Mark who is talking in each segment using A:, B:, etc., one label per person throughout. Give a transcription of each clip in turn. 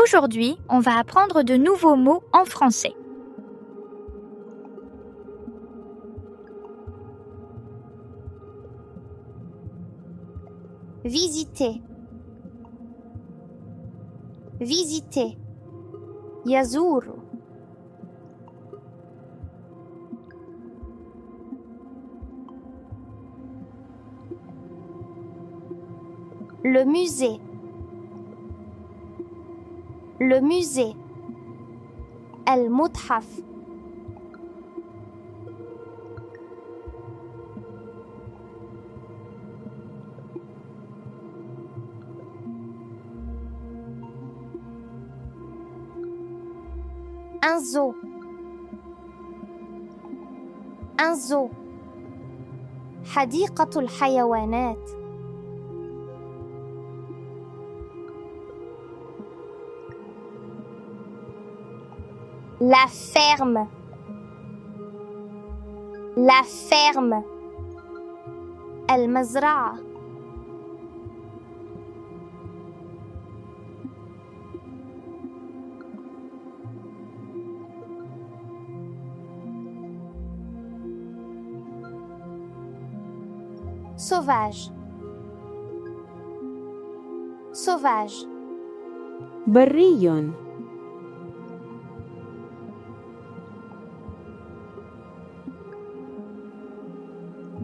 A: Aujourd'hui, on va apprendre de nouveaux mots en français.
B: Visiter. Visiter. يزور. Le musée. Le musée. المتحف. Un zoo. Un zoo. حديقة الحيوانات. La ferme. La ferme. المزرعة. Sauvage. Sauvage.
C: بري.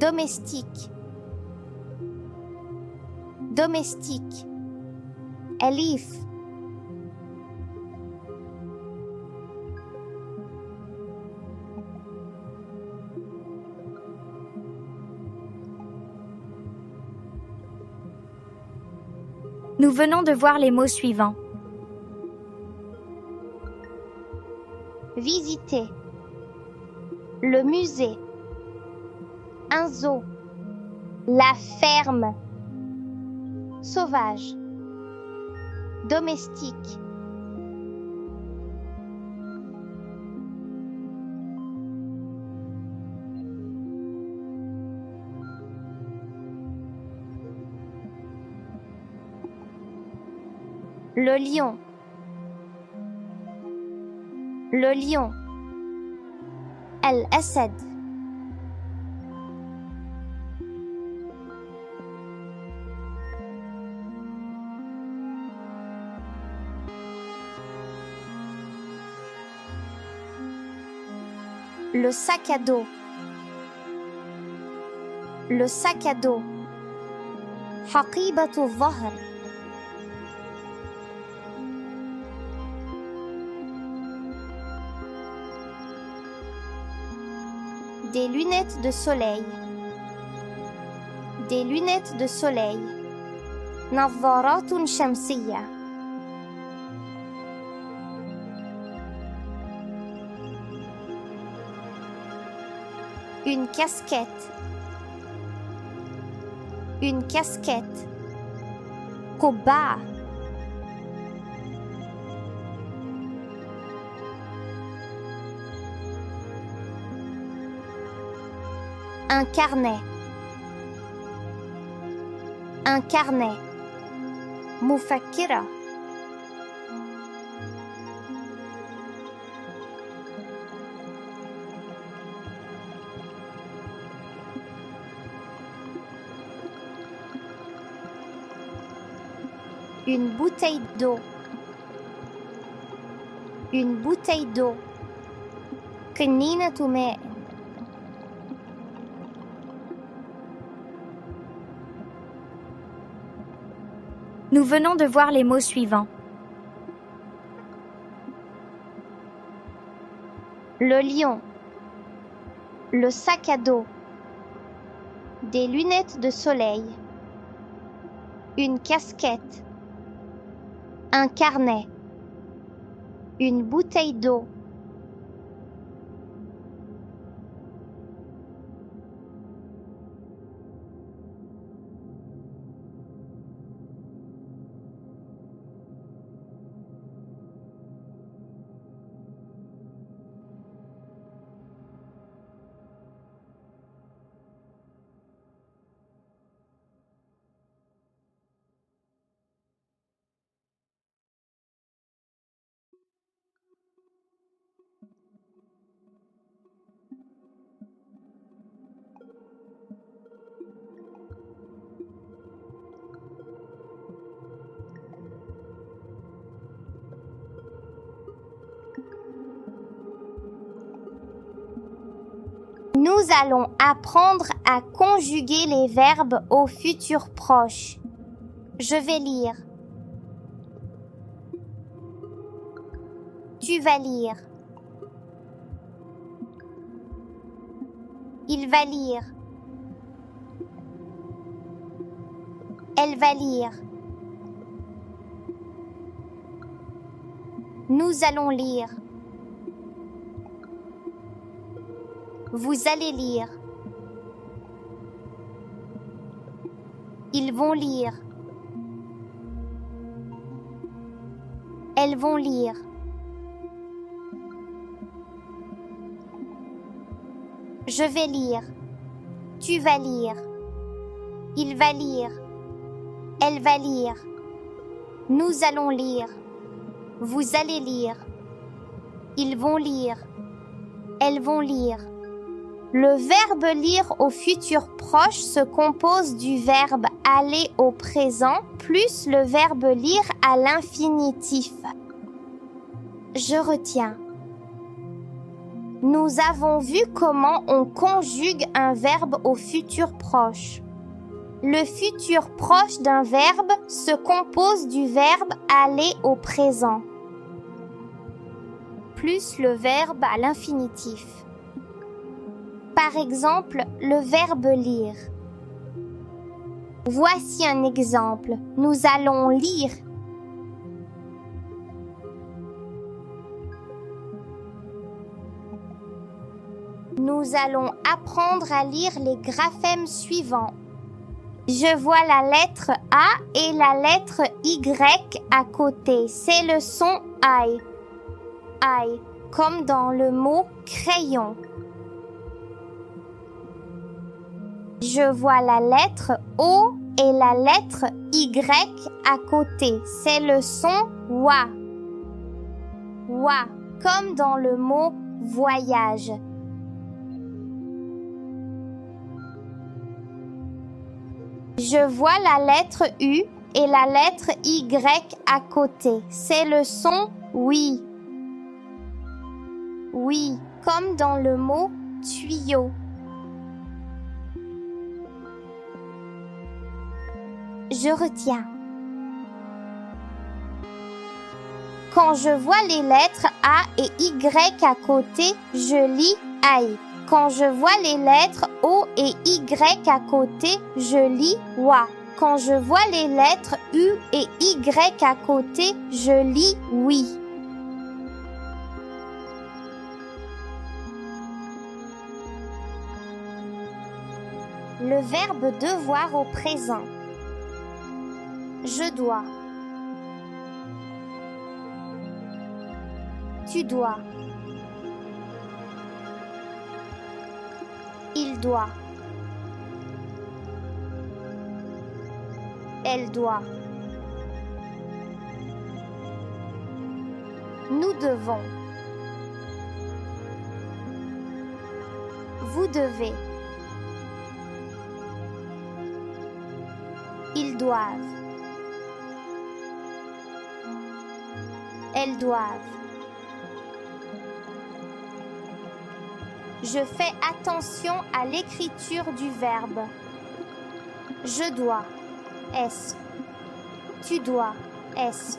B: Domestique. Domestique. أليف.
A: Nous venons de voir les mots suivants.
B: Visiter. Le musée. Un zoo. La ferme. Sauvage. Domestique. Le lion. Le lion. الأسد. Le sac à dos. Le sac à dos. حقيبة الظهر. Des lunettes de soleil. Des lunettes de soleil. نظارات شمسية. Une casquette. Une casquette. قبعة. Un carnet. Un carnet. مفكرة. Une bouteille d'eau. Une bouteille d'eau. قنينة ماء.
A: Nous venons de voir les mots suivants.
B: Le lion. Le sac à dos. Des lunettes de soleil. Une casquette. Un carnet. Une bouteille d'eau. allons apprendre à conjuguer les verbes au futur proche. Je vais lire. Tu vas lire. Il va lire. Elle va lire. Nous allons lire. Vous allez lire. Ils vont lire. Elles vont lire. Je vais lire. Tu vas lire. Il va lire. Elle va lire. Nous allons lire. Vous allez lire. Ils vont lire. Elles vont lire. Le verbe lire au futur proche se compose du verbe aller au présent plus le verbe lire à l'infinitif. Je retiens. Nous avons vu comment on conjugue un verbe au futur proche. Le futur proche d'un verbe se compose du verbe aller au présent plus le verbe à l'infinitif. Par exemple, le verbe lire. Voici un exemple. Nous allons lire. Nous allons apprendre à lire les graphèmes suivants. Je vois la lettre A et la lettre Y à côté. C'est le son I. I, comme dans le mot crayon. Je vois la lettre O et la lettre Y à côté. C'est le son WA. WA, comme dans le mot voyage. Je vois la lettre U et la lettre Y à côté. C'est le son oui. Oui, comme dans le mot tuyau. Je retiens. Quand je vois les lettres A et Y à côté, je lis aïe. Quand je vois les lettres O et Y à côté, je lis wa. Quand je vois les lettres U et Y à côté, je lis oui. Le verbe devoir au présent. Je dois. Tu dois. Il doit. Elle doit. Nous devons. Vous devez. Ils doivent. Elles doivent. Je fais attention à l'écriture du verbe. Je dois. S. Tu dois. S.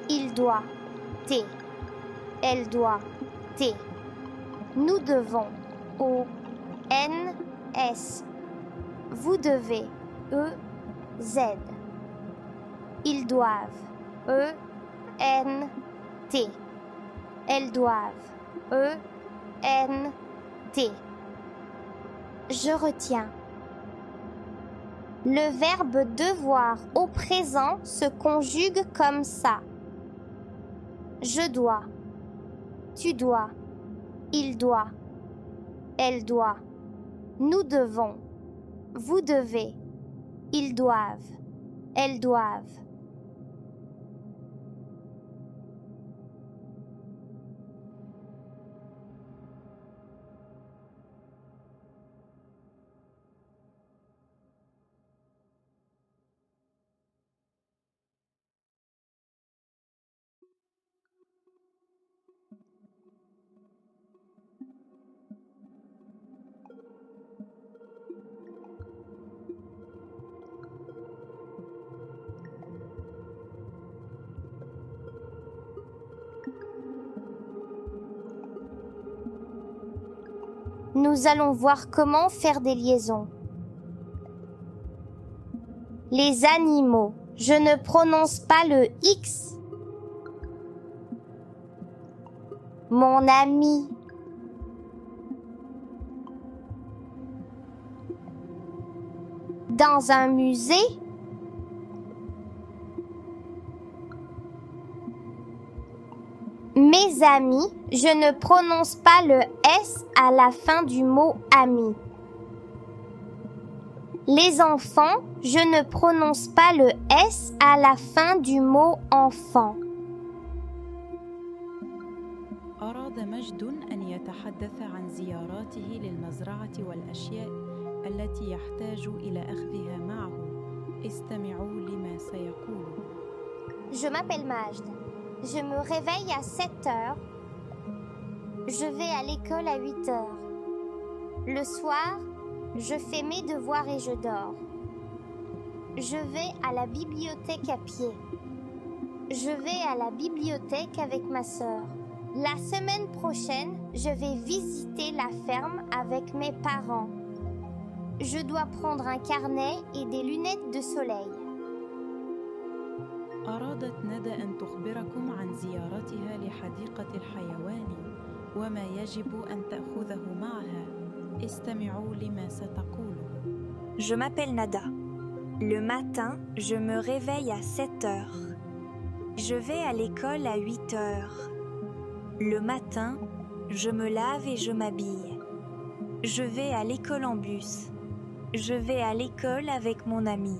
B: Il doit. T. Elle doit. T. Nous devons. O. N. S. Vous devez. E. Z. Ils doivent. E. N. T. Elles doivent. E. N. T. Je retiens. Le verbe devoir au présent se conjugue comme ça. Je dois. Tu dois. Il doit. Elle doit. Nous devons. Vous devez. Ils doivent. Elles doivent. Nous allons voir comment faire des liaisons. Les animaux. Je ne prononce pas le X. Mon ami. Dans un musée. Mes amis, je ne prononce pas le S à la fin du mot ami. Les enfants, je ne prononce pas le S à la fin du mot enfant.
D: أراد مجد أن يتحدث عن زياراته للمزرعة والأشياء التي يحتاج إلى أخذها معه. استمعوا لما سيقول.
B: Je m'appelle Majd. Je me réveille à 7 heures. Je vais à l'école à 8 heures. Le soir, je fais mes devoirs et je dors. Je vais à la bibliothèque à pied. Je vais à la bibliothèque avec ma sœur. La semaine prochaine, je vais visiter la ferme avec mes parents. Je dois prendre un carnet et des lunettes de soleil.
D: أرادت ندى أن تخبركم عن زيارتها لحديقة الحيوان وما يجب أن تأخذه معها. استمعوا لما ستقول.
A: Je m'appelle Nada. Le matin, je me réveille à 7 heures. Je vais à l'école à 8 heures. Le matin, je me lave et je m'habille. Je vais à l'école en bus. Je vais à l'école avec mon ami.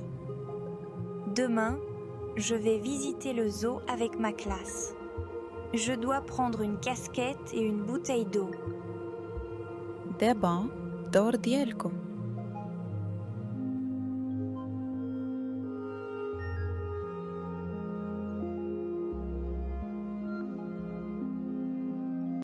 A: Demain, je vais visiter le zoo avec ma classe. Je dois prendre une casquette et une bouteille d'eau.
D: دابا دور ديالكم.